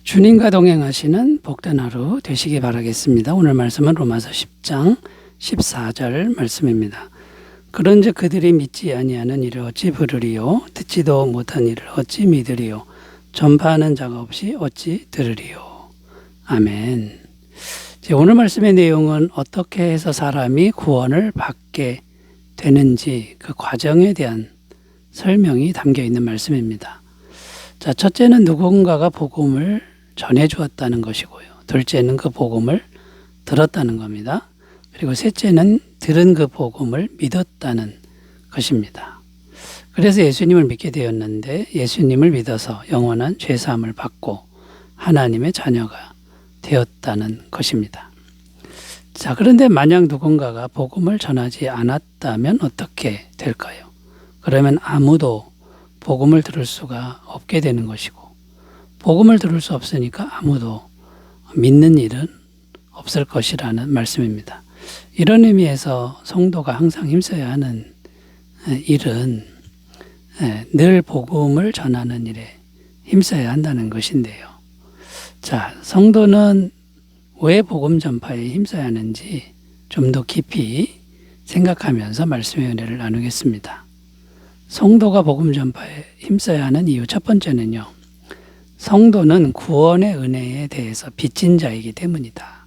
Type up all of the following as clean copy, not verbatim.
주님과 동행하시는 복된 하루 되시기 바라겠습니다. 오늘 말씀은 로마서 10장 14절 말씀입니다. 그런즉 그들이 믿지 아니하는 일을 어찌 부르리요? 듣지도 못한 일을 어찌 믿으리요? 전파하는 자가 없이 어찌 들으리요? 아멘. 오늘 말씀의 내용은 어떻게 해서 사람이 구원을 받게 되는지 그 과정에 대한 설명이 담겨 있는 말씀입니다. 자, 첫째는 누군가가 복음을 전해 주었다는 것이고요. 둘째는 그 복음을 들었다는 겁니다. 그리고 셋째는 들은 그 복음을 믿었다는 것입니다. 그래서 예수님을 믿게 되었는데 예수님을 믿어서 영원한 죄사함을 받고 하나님의 자녀가 되었다는 것입니다. 자, 그런데 만약 누군가가 복음을 전하지 않았다면 어떻게 될까요? 그러면 아무도 복음을 들을 수가 없게 되는 것이고, 복음을 들을 수 없으니까 아무도 믿는 일은 없을 것이라는 말씀입니다. 이런 의미에서 성도가 항상 힘써야 하는 일은 늘 복음을 전하는 일에 힘써야 한다는 것인데요. 자, 성도는 왜 복음 전파에 힘써야 하는지 좀 더 깊이 생각하면서 말씀의 은혜를 나누겠습니다. 성도가 복음 전파에 힘써야 하는 이유 첫 번째는요. 성도는 구원의 은혜에 대해서 빚진 자이기 때문이다.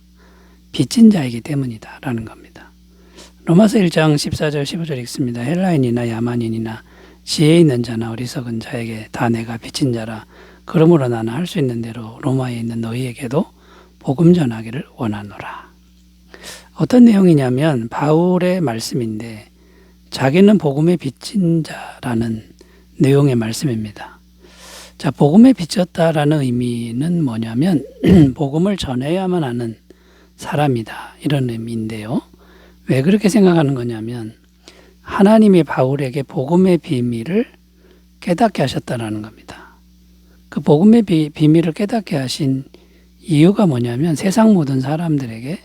빚진 자이기 때문이다 라는 겁니다. 로마서 1장 14절 15절 읽습니다. 헬라인이나 야만인이나 지혜 있는 자나 어리석은 자에게 다 내가 빚진 자라. 그러므로 나는 할 수 있는 대로 로마에 있는 너희에게도 복음 전하기를 원하노라. 어떤 내용이냐면 바울의 말씀인데 자기는 복음에 빚진 자라는 내용의 말씀입니다. 자, 복음에 빚졌다라는 의미는 뭐냐면 복음을 전해야만 하는 사람이다 이런 의미인데요. 왜 그렇게 생각하는 거냐면 하나님이 바울에게 복음의 비밀을 깨닫게 하셨다라는 겁니다. 그 복음의 비밀을 깨닫게 하신 이유가 뭐냐면 세상 모든 사람들에게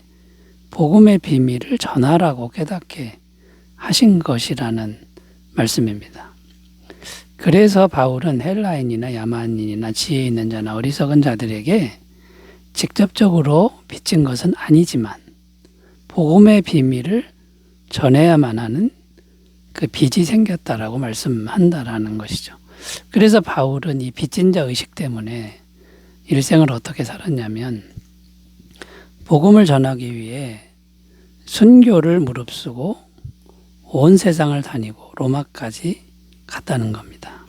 복음의 비밀을 전하라고 깨닫게 하신 것이라는 말씀입니다. 그래서 바울은 헬라인이나 야만인이나 지혜 있는 자나 어리석은 자들에게 직접적으로 빚진 것은 아니지만 복음의 비밀을 전해야만 하는 그 빚이 생겼다라고 말씀한다라는 것이죠. 그래서 바울은 이 빚진 자 의식 때문에 일생을 어떻게 살았냐면 복음을 전하기 위해 순교를 무릅쓰고 온 세상을 다니고 로마까지 갔다는 겁니다.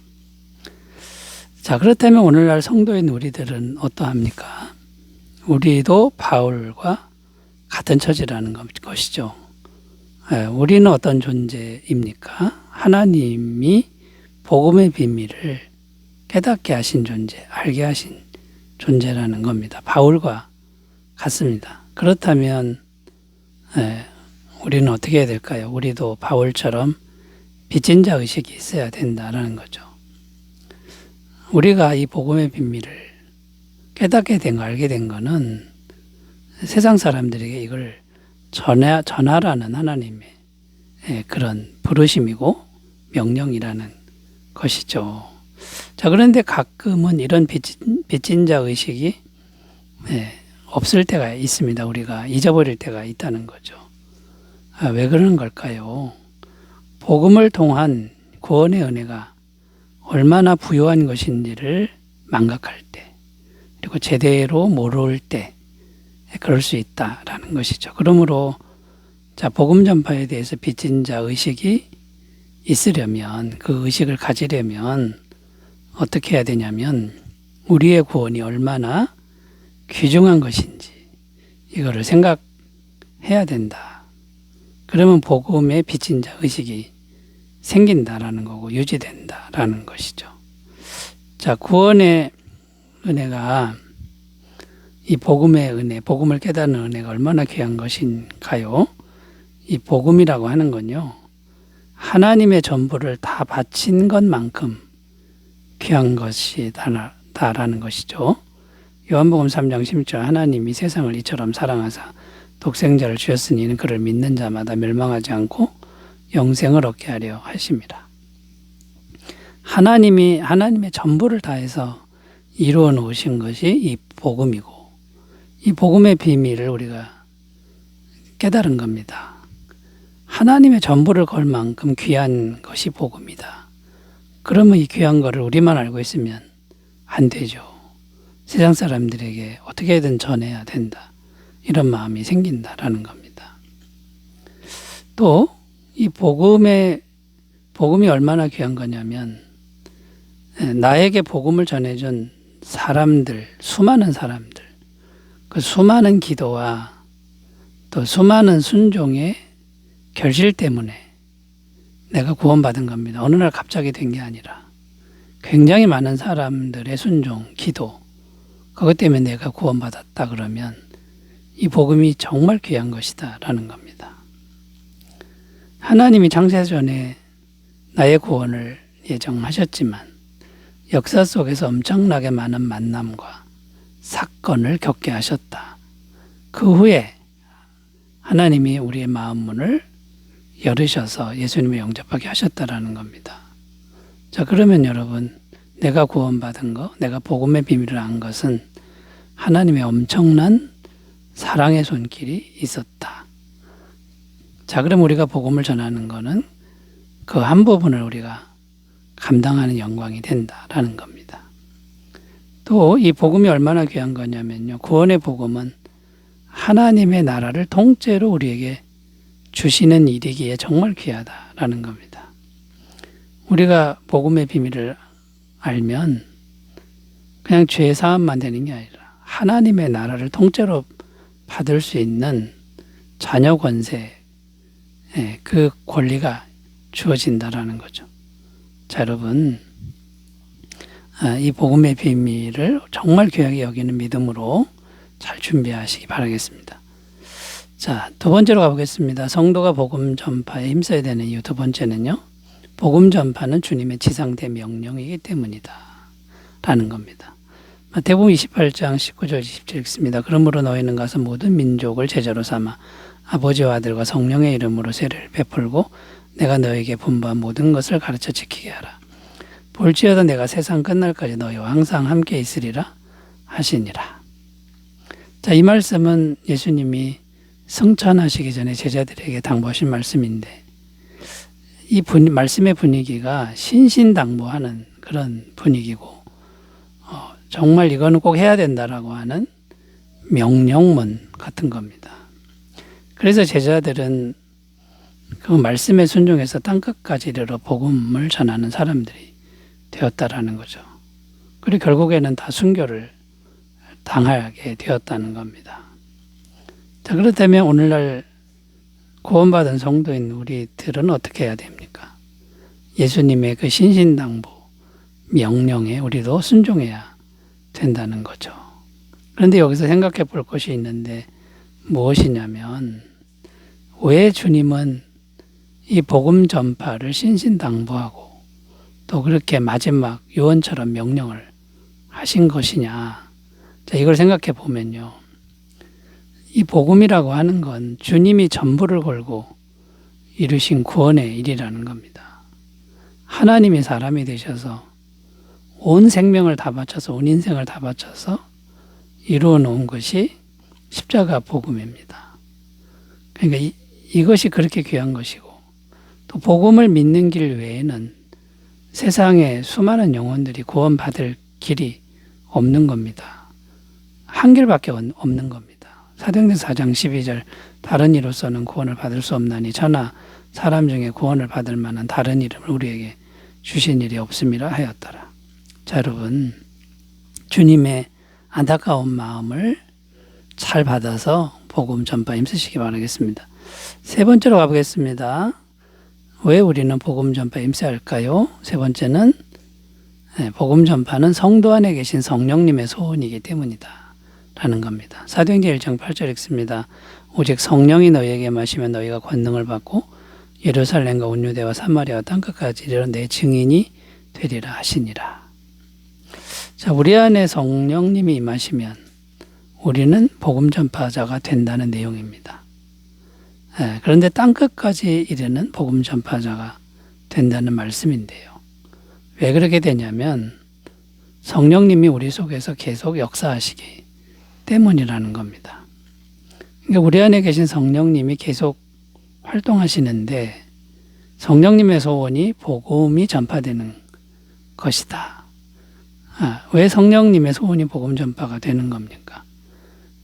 자, 그렇다면 오늘날 성도인 우리들은 어떠합니까? 우리도 바울과 같은 처지라는 것이죠. 우리는 어떤 존재입니까? 하나님이 복음의 비밀을 깨닫게 하신 존재, 알게 하신 존재라는 겁니다. 바울과 같습니다. 그렇다면 우리는 어떻게 해야 될까요? 우리도 바울처럼 빚진 자 의식이 있어야 된다는 거죠. 우리가 이 복음의 비밀을 깨닫게 된 거, 알게 된 거는 세상 사람들에게 이걸 전하라는 하나님의 그런 부르심이고 명령이라는 것이죠. 자, 그런데 가끔은 이런 빚진 자 의식이 없을 때가 있습니다. 우리가 잊어버릴 때가 있다는 거죠. 왜 그러는 걸까요? 복음을 통한 구원의 은혜가 얼마나 부요한 것인지를 망각할 때, 그리고 제대로 모를 때 그럴 수 있다라는 것이죠. 그러므로 자, 복음 전파에 대해서 빚진 자 의식이 있으려면, 그 의식을 가지려면 어떻게 해야 되냐면 우리의 구원이 얼마나 귀중한 것인지 이거를 생각해야 된다. 그러면 복음의 빚진 자 의식이 생긴다라는 거고 유지된다라는 것이죠. 자, 구원의 은혜가 이 복음의 은혜, 복음을 깨닫는 은혜가 얼마나 귀한 것인가요? 이 복음이라고 하는 건요, 하나님의 전부를 다 바친 것만큼 귀한 것이다라는 것이죠. 요한복음 3장 16절 하나님이 세상을 이처럼 사랑하사 독생자를 주셨으니 이는 그를 믿는 자마다 멸망하지 않고 영생을 얻게 하려 하심이라. 하나님의 전부를 다해서 이루어 놓으신 것이 이 복음이고, 이 복음의 비밀을 우리가 깨달은 겁니다. 하나님의 전부를 걸 만큼 귀한 것이 복음이다. 그러면 이 귀한 거를 우리만 알고 있으면 안 되죠. 세상 사람들에게 어떻게든 전해야 된다. 이런 마음이 생긴다라는 겁니다. 또 이 복음이 얼마나 귀한 거냐면, 나에게 복음을 전해준 사람들, 수많은 사람들, 그 수많은 기도와 또 수많은 순종의 결실 때문에 내가 구원받은 겁니다. 어느 날 갑자기 된 게 아니라 굉장히 많은 사람들의 순종, 기도, 그것 때문에 내가 구원받았다 그러면 이 복음이 정말 귀한 것이다 라는 겁니다. 하나님이 창세전에 나의 구원을 예정하셨지만 역사 속에서 엄청나게 많은 만남과 사건을 겪게 하셨다. 그 후에 하나님이 우리의 마음 문을 열으셔서 예수님을 영접하게 하셨다라는 겁니다. 자, 그러면 여러분, 내가 구원받은 거, 내가 복음의 비밀을 안 것은 하나님의 엄청난 사랑의 손길이 있었다. 자, 그럼 우리가 복음을 전하는 거는 그 한 부분을 우리가 감당하는 영광이 된다라는 겁니다. 또 이 복음이 얼마나 귀한 거냐면요. 구원의 복음은 하나님의 나라를 통째로 우리에게 주시는 일이기에 정말 귀하다라는 겁니다. 우리가 복음의 비밀을 알면 그냥 죄 사함만 되는 게 아니라 하나님의 나라를 통째로 받을 수 있는 자녀 권세, 그 권리가 주어진다라는 거죠. 자, 여러분, 이 복음의 비밀을 정말 귀하게 여기는 믿음으로 잘 준비하시기 바라겠습니다. 자, 두 번째로 가보겠습니다. 성도가 복음 전파에 힘써야 되는 이유 두 번째는요. 복음 전파는 주님의 지상대 명령이기 때문이다 라는 겁니다. 마태복음 28장 19절 20절 읽습니다. 그러므로 너희는 가서 모든 민족을 제자로 삼아 아버지와 아들과 성령의 이름으로 세례를 베풀고 내가 너희에게 분부한 모든 것을 가르쳐 지키게 하라. 볼지어다 내가 세상 끝날까지 너희와 항상 함께 있으리라 하시니라. 자, 이 말씀은 예수님이 승천하시기 전에 제자들에게 당부하신 말씀인데, 이 말씀의 분위기가 신신당부하는 그런 분위기고, 정말 이거는 꼭 해야 된다라고 하는 명령문 같은 겁니다. 그래서 제자들은 그 말씀에 순종해서 땅끝까지 이르러 복음을 전하는 사람들이 되었다라는 거죠. 그리고 결국에는 다 순교를 당하게 되었다는 겁니다. 자, 그렇다면 오늘날 구원받은 성도인 우리들은 어떻게 해야 됩니까? 예수님의 그 신신당부 명령에 우리도 순종해야 된다는 거죠. 그런데 여기서 생각해 볼 것이 있는데 무엇이냐면, 왜 주님은 이 복음 전파를 신신당부하고 또 그렇게 마지막 유언처럼 명령을 하신 것이냐. 자, 이걸 생각해 보면요. 이 복음이라고 하는 건 주님이 전부를 걸고 이루신 구원의 일이라는 겁니다. 하나님이 사람이 되셔서 온 생명을 다 바쳐서, 온 인생을 다 바쳐서 이루어 놓은 것이 십자가 복음입니다. 그러니까 이것이 그렇게 귀한 것이고, 또 복음을 믿는 길 외에는 세상에 수많은 영혼들이 구원받을 길이 없는 겁니다. 한 길밖에 없는 겁니다. 사도행전 4장 12절 다른 이로서는 구원을 받을 수 없나니 저나 사람 중에 구원을 받을 만한 다른 이름을 우리에게 주신 일이 없음이라 하였더라. 자, 여러분, 주님의 안타까운 마음을 잘 받아서 복음 전파 힘쓰시기 바라겠습니다. 세 번째로 가보겠습니다. 왜 우리는 복음 전파에 힘써야 할까요? 세 번째는 복음 전파는 성도 안에 계신 성령님의 소원이기 때문이다 라는 겁니다. 사도행전 1장 8절 읽습니다. 오직 성령이 너희에게 마시면 너희가 권능을 받고 예루살렘과 온 유대와 사마리아와 땅끝까지 이르러 내 증인이 되리라 하시니라. 자, 우리 안에 성령님이 임하시면 우리는 복음 전파자가 된다는 내용입니다. 그런데 땅끝까지 이르는 복음 전파자가 된다는 말씀인데요. 왜 그렇게 되냐면 성령님이 우리 속에서 계속 역사하시기 때문이라는 겁니다. 그러니까 우리 안에 계신 성령님이 계속 활동하시는데 성령님의 소원이 복음이 전파되는 것이다. 왜 성령님의 소원이 복음 전파가 되는 겁니까?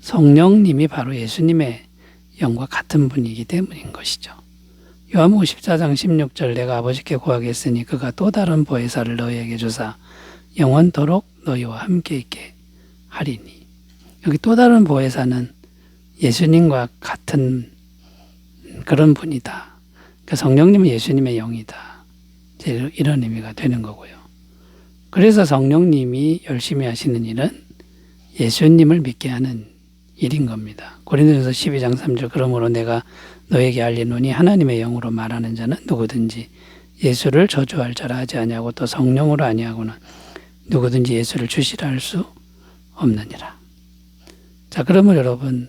성령님이 바로 예수님의 영과 같은 분이기 때문인 것이죠. 요한복음 14장 16절 내가 아버지께 구하겠으니 그가 또 다른 보혜사를 너희에게 주사 영원토록 너희와 함께 있게 하리니. 여기 또 다른 보혜사는 예수님과 같은 그런 분이다. 그러니까 성령님은 예수님의 영이다. 이런 의미가 되는 거고요. 그래서 성령님이 열심히 하시는 일은 예수님을 믿게 하는 일인 겁니다. 고린도전서 12장 3절 그러므로 내가 너에게 알리노니 하나님의 영으로 말하는 자는 누구든지 예수를 저주할 자라 하지 아니하고 또 성령으로 아니하고는 누구든지 예수를 주시라 할 수 없느니라. 자, 그러면 여러분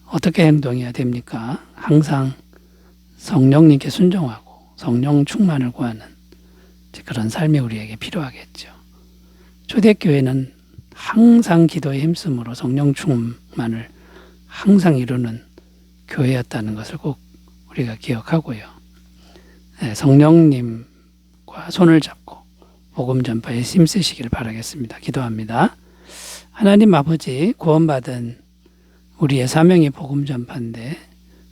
어떻게 행동해야 됩니까? 항상 성령님께 순종하고 성령 충만을 구하는 그런 삶이 우리에게 필요하겠죠. 초대교회는 항상 기도에 힘쓰므로 성령 충만을 항상 이루는 교회였다는 것을 꼭 우리가 기억하고요. 성령님과 손을 잡고 복음 전파에 힘쓰시길 바라겠습니다. 기도합니다. 하나님 아버지, 구원받은 우리의 사명이 복음 전파인데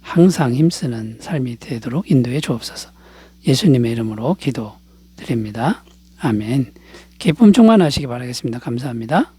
항상 힘쓰는 삶이 되도록 인도해 주옵소서. 예수님의 이름으로 기도드립니다. 아멘. 기쁨 충만하시기 바라겠습니다. 감사합니다.